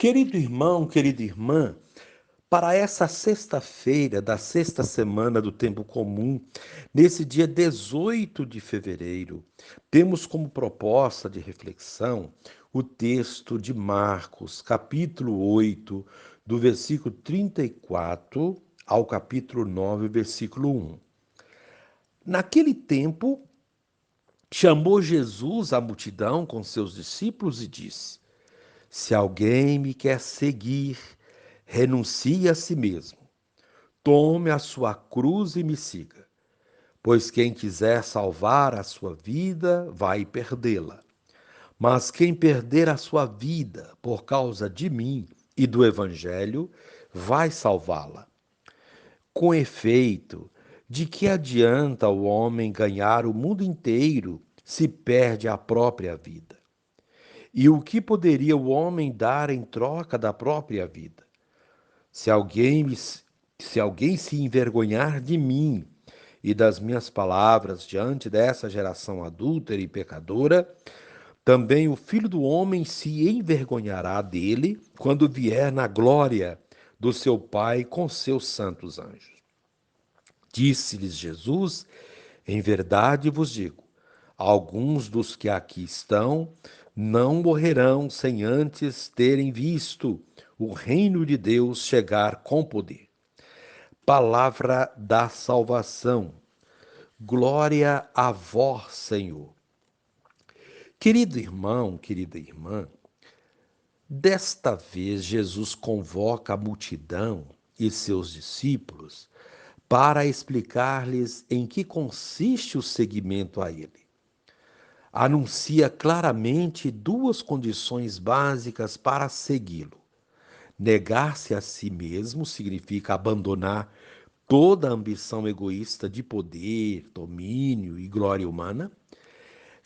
Querido irmão, querida irmã, para essa sexta-feira da sexta semana do tempo comum, nesse dia 18 de fevereiro, temos como proposta de reflexão o texto de Marcos, capítulo 8, do versículo 34 ao capítulo 9, versículo 1. Naquele tempo, chamou Jesus a multidão com seus discípulos e disse: Se alguém me quer seguir, renuncie a si mesmo. Tome a sua cruz e me siga. Pois quem quiser salvar a sua vida, vai perdê-la. Mas quem perder a sua vida por causa de mim e do Evangelho, vai salvá-la. Com efeito, de que adianta o homem ganhar o mundo inteiro se perde a própria vida? E o que poderia o homem dar em troca da própria vida? Se alguém, se alguém se envergonhar de mim e das minhas palavras diante dessa geração adúltera e pecadora, também o Filho do Homem se envergonhará dele quando vier na glória do seu Pai com seus santos anjos. Disse-lhes Jesus: Em verdade vos digo, alguns dos que aqui estão não morrerão sem antes terem visto o reino de Deus chegar com poder. Palavra da salvação. Glória a vós, Senhor. Querido irmão, querida irmã, desta vez Jesus convoca a multidão e seus discípulos para explicar-lhes em que consiste o seguimento a Ele. Anuncia claramente duas condições básicas para segui-lo. Negar-se a si mesmo significa abandonar toda a ambição egoísta de poder, domínio e glória humana.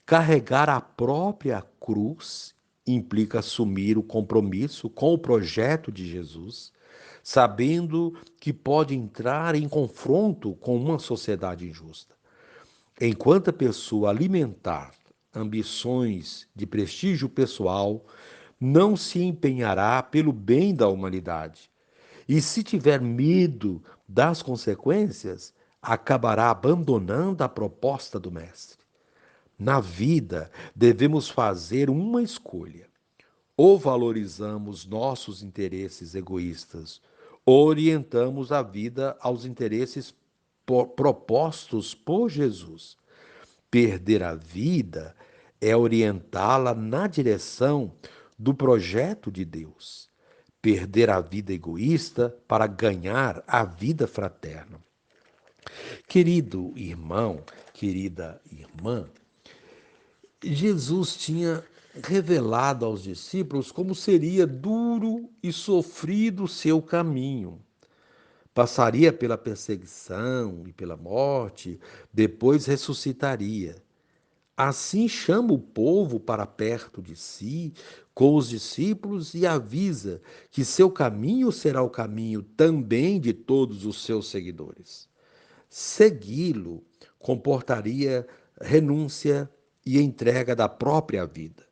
Carregar a própria cruz implica assumir o compromisso com o projeto de Jesus, sabendo que pode entrar em confronto com uma sociedade injusta. Enquanto a pessoa alimentar ambições de prestígio pessoal, não se empenhará pelo bem da humanidade. E se tiver medo das consequências, acabará abandonando a proposta do Mestre. Na vida, devemos fazer uma escolha. Ou valorizamos nossos interesses egoístas, ou orientamos a vida aos interesses propostos por Jesus. Perder a vida é orientá-la na direção do projeto de Deus. Perder a vida egoísta para ganhar a vida fraterna. Querido irmão, querida irmã, Jesus tinha revelado aos discípulos como seria duro e sofrido o seu caminho. Passaria pela perseguição e pela morte, depois ressuscitaria. Assim chama o povo para perto de si, com os discípulos, e avisa que seu caminho será o caminho também de todos os seus seguidores. Segui-lo comportaria renúncia e entrega da própria vida.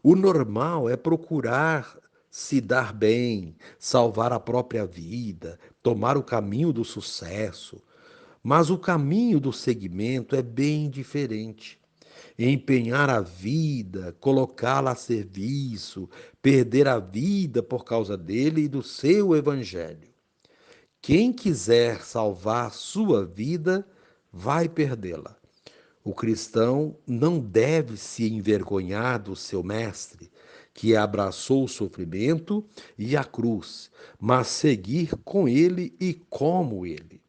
O normal é procurar se dar bem, salvar a própria vida, tomar o caminho do sucesso. Mas o caminho do seguimento é bem diferente. Empenhar a vida, colocá-la a serviço, perder a vida por causa dele e do seu evangelho. Quem quiser salvar sua vida, vai perdê-la. O cristão não deve se envergonhar do seu mestre, que abraçou o sofrimento e a cruz, mas seguir com ele e como ele.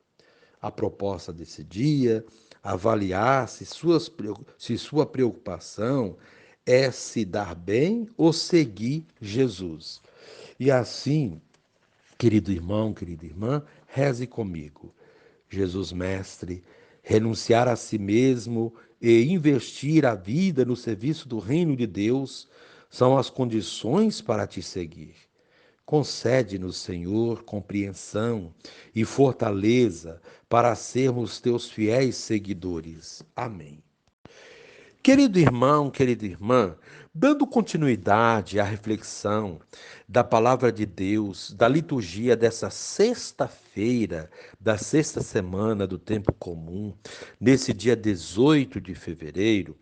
A proposta desse dia, avaliar se sua preocupação é se dar bem ou seguir Jesus. E assim, querido irmão, querida irmã, reze comigo. Jesus Mestre, renunciar a si mesmo e investir a vida no serviço do reino de Deus são as condições para te seguir. Concede-nos, Senhor, compreensão e fortaleza para sermos teus fiéis seguidores. Amém. Querido irmão, querida irmã, dando continuidade à reflexão da palavra de Deus, da liturgia dessa sexta-feira, da sexta semana do tempo comum, nesse dia 18 de fevereiro,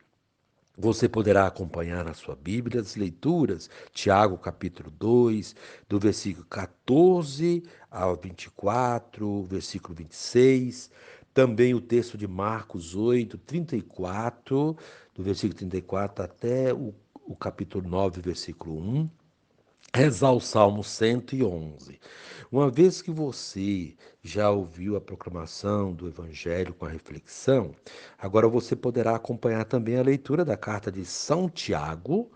você poderá acompanhar na sua Bíblia as leituras, Tiago capítulo 2, do versículo 14 ao 24, versículo 26, também o texto de Marcos 8, 34, do versículo 34 até o capítulo 9, versículo 1. Rezar o Salmo 111. Uma vez que você já ouviu a proclamação do Evangelho com a reflexão, agora você poderá acompanhar também a leitura da carta de São Tiago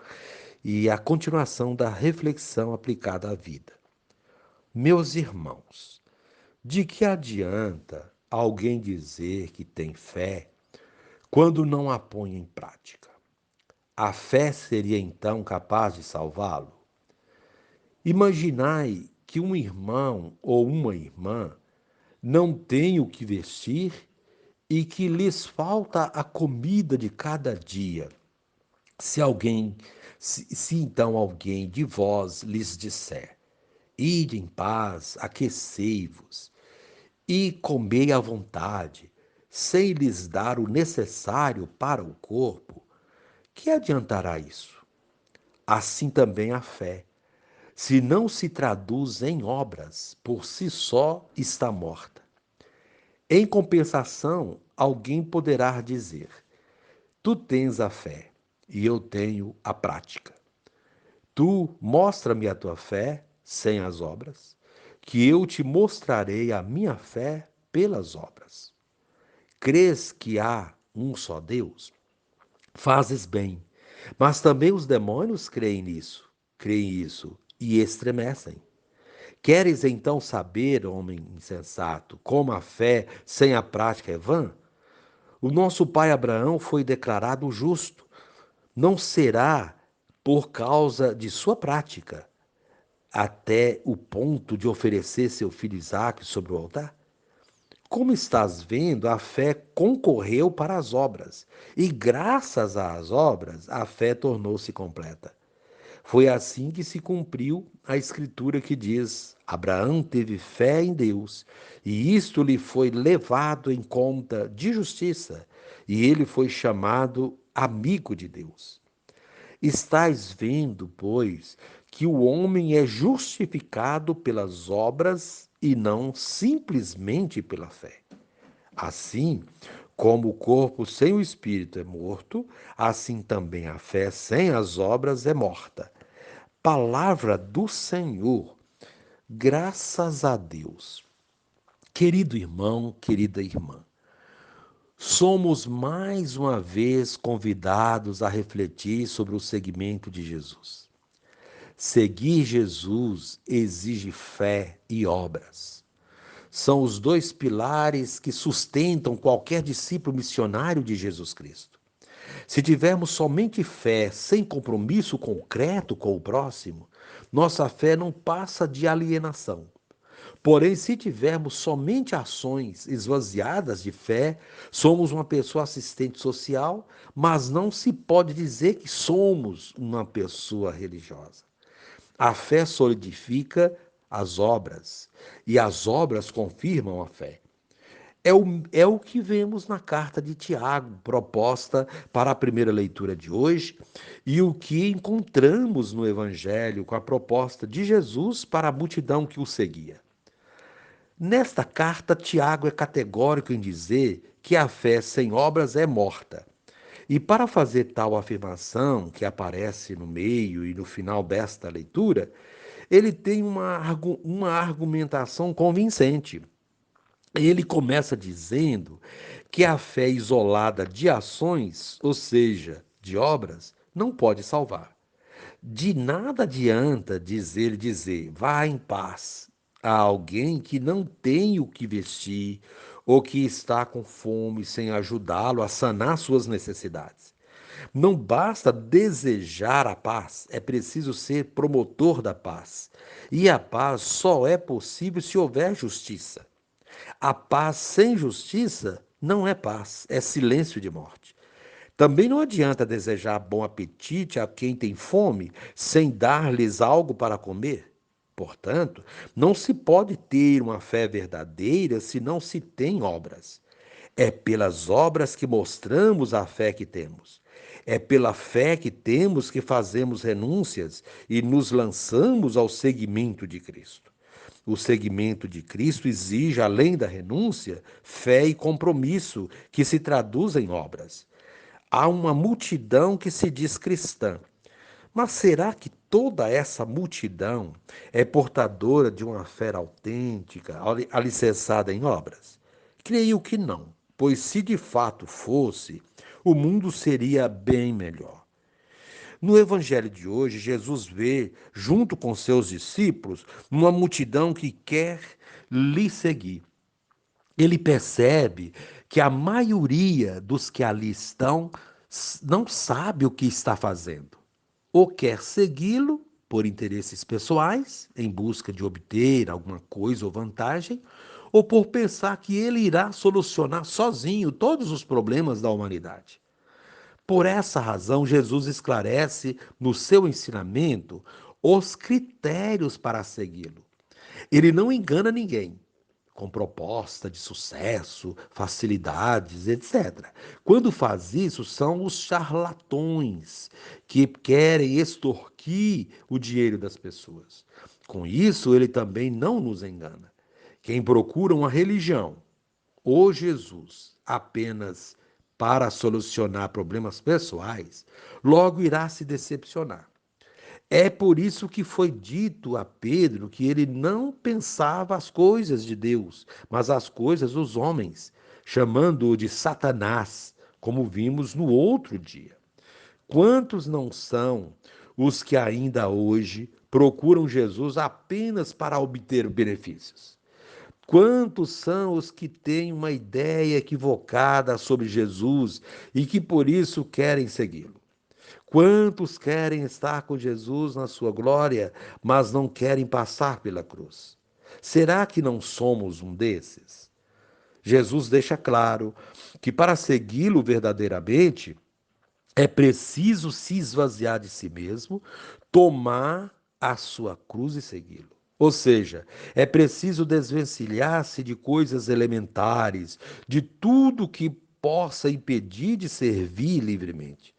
e a continuação da reflexão aplicada à vida. Meus irmãos, de que adianta alguém dizer que tem fé quando não a põe em prática? A fé seria então capaz de salvá-lo? Imaginai que um irmão ou uma irmã não tem o que vestir e que lhes falta a comida de cada dia. Se alguém, se então alguém de vós lhes disser: ide em paz, aquecei-vos e comei à vontade, sem lhes dar o necessário para o corpo, que adiantará isso? Assim também a fé, se não se traduz em obras, por si só está morta. Em compensação, alguém poderá dizer: tu tens a fé e eu tenho a prática. Tu mostra-me a tua fé sem as obras, que eu te mostrarei a minha fé pelas obras. Crês que há um só Deus? Fazes bem. Mas também os demônios creem isso e estremecem. Queres então saber, homem insensato, como a fé sem a prática é vã? O nosso pai Abraão foi declarado justo. Não será por causa de sua prática, até o ponto de oferecer seu filho Isaque sobre o altar? Como estás vendo, a fé concorreu para as obras, e graças às obras, a fé tornou-se completa. Foi assim que se cumpriu a escritura que diz: Abraão teve fé em Deus, e isto lhe foi levado em conta de justiça, e ele foi chamado amigo de Deus. Estais vendo, pois, que o homem é justificado pelas obras e não simplesmente pela fé. Assim, como o corpo sem o espírito é morto, assim também a fé sem as obras é morta. Palavra do Senhor, graças a Deus. Querido irmão, querida irmã, somos mais uma vez convidados a refletir sobre o seguimento de Jesus. Seguir Jesus exige fé e obras. São os dois pilares que sustentam qualquer discípulo missionário de Jesus Cristo. Se tivermos somente fé sem compromisso concreto com o próximo, nossa fé não passa de alienação. Porém, se tivermos somente ações esvaziadas de fé, somos uma pessoa assistente social, mas não se pode dizer que somos uma pessoa religiosa. A fé solidifica as obras e as obras confirmam a fé. É o que vemos na carta de Tiago, proposta para a primeira leitura de hoje, e o que encontramos no Evangelho com a proposta de Jesus para a multidão que o seguia. Nesta carta, Tiago é categórico em dizer que a fé sem obras é morta. E para fazer tal afirmação, que aparece no meio e no final desta leitura, ele tem uma argumentação convincente. Ele começa dizendo que a fé isolada de ações, ou seja, de obras, não pode salvar. De nada adianta dizer, vá em paz a alguém que não tem o que vestir ou que está com fome sem ajudá-lo a sanar suas necessidades. Não basta desejar a paz, é preciso ser promotor da paz. E a paz só é possível se houver justiça. A paz sem justiça não é paz, é silêncio de morte. Também não adianta desejar bom apetite a quem tem fome sem dar-lhes algo para comer. Portanto, não se pode ter uma fé verdadeira se não se tem obras. É pelas obras que mostramos a fé que temos. É pela fé que temos que fazemos renúncias e nos lançamos ao seguimento de Cristo. O seguimento de Cristo exige, além da renúncia, fé e compromisso, que se traduz em obras. Há uma multidão que se diz cristã, mas será que toda essa multidão é portadora de uma fé autêntica, alicerçada em obras? Creio que não, pois se de fato fosse, o mundo seria bem melhor. No evangelho de hoje, Jesus vê, junto com seus discípulos, uma multidão que quer lhe seguir. Ele percebe que a maioria dos que ali estão não sabe o que está fazendo. Ou quer segui-lo por interesses pessoais, em busca de obter alguma coisa ou vantagem, ou por pensar que ele irá solucionar sozinho todos os problemas da humanidade. Por essa razão, Jesus esclarece no seu ensinamento os critérios para segui-lo. Ele não engana ninguém com proposta de sucesso, facilidades, etc. Quando faz isso, são os charlatões que querem extorquir o dinheiro das pessoas. Com isso, ele também não nos engana. Quem procura uma religião ou Jesus apenas para solucionar problemas pessoais, logo irá se decepcionar. É por isso que foi dito a Pedro que ele não pensava as coisas de Deus, mas as coisas dos homens, chamando-o de Satanás, como vimos no outro dia. Quantos não são os que ainda hoje procuram Jesus apenas para obter benefícios? Quantos são os que têm uma ideia equivocada sobre Jesus e que por isso querem segui-lo? Quantos querem estar com Jesus na sua glória, mas não querem passar pela cruz? Será que não somos um desses? Jesus deixa claro que para segui-lo verdadeiramente é preciso se esvaziar de si mesmo, tomar a sua cruz e segui-lo. Ou seja, é preciso desvencilhar-se de coisas elementares, de tudo que possa impedir de servir livremente.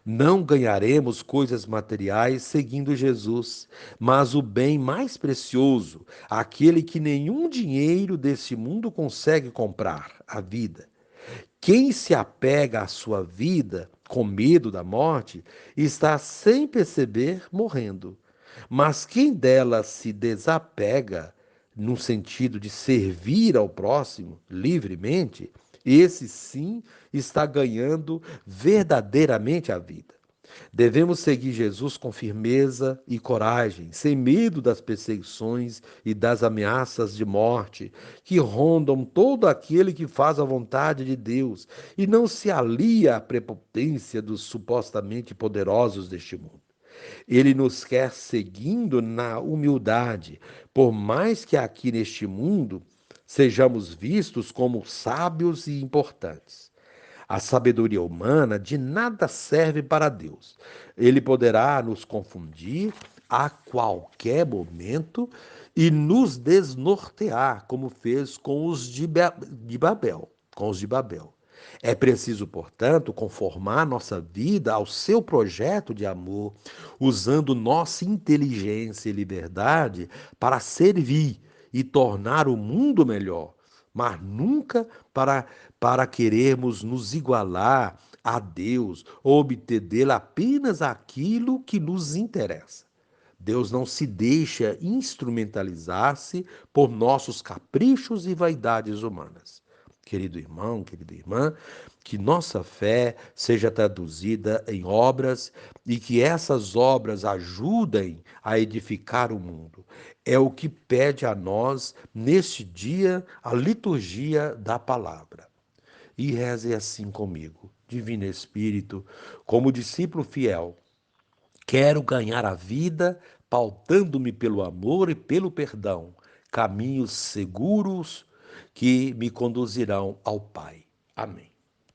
Não ganharemos coisas materiais seguindo Jesus, mas o bem mais precioso, aquele que nenhum dinheiro deste mundo consegue comprar, a vida. Quem se apega à sua vida com medo da morte está sem perceber morrendo. Mas quem dela se desapega, no sentido de servir ao próximo livremente, esse sim está ganhando verdadeiramente a vida. Devemos seguir Jesus com firmeza e coragem, sem medo das perseguições e das ameaças de morte que rondam todo aquele que faz a vontade de Deus e não se alia à prepotência dos supostamente poderosos deste mundo. Ele nos quer seguindo na humildade, por mais que aqui neste mundo sejamos vistos como sábios e importantes. A sabedoria humana de nada serve para Deus. Ele poderá nos confundir a qualquer momento e nos desnortear, como fez com os de Babel, com os de Babel. É preciso, portanto, conformar nossa vida ao seu projeto de amor, usando nossa inteligência e liberdade para servir e tornar o mundo melhor, mas nunca para querermos nos igualar a Deus ou obter dele apenas aquilo que nos interessa. Deus não se deixa instrumentalizar-se por nossos caprichos e vaidades humanas. Querido irmão, querida irmã, que nossa fé seja traduzida em obras e que essas obras ajudem a edificar o mundo. É o que pede a nós, neste dia, a liturgia da palavra. E reze assim comigo. Divino Espírito, como discípulo fiel, quero ganhar a vida pautando-me pelo amor e pelo perdão, caminhos seguros que me conduzirão ao Pai. Amém.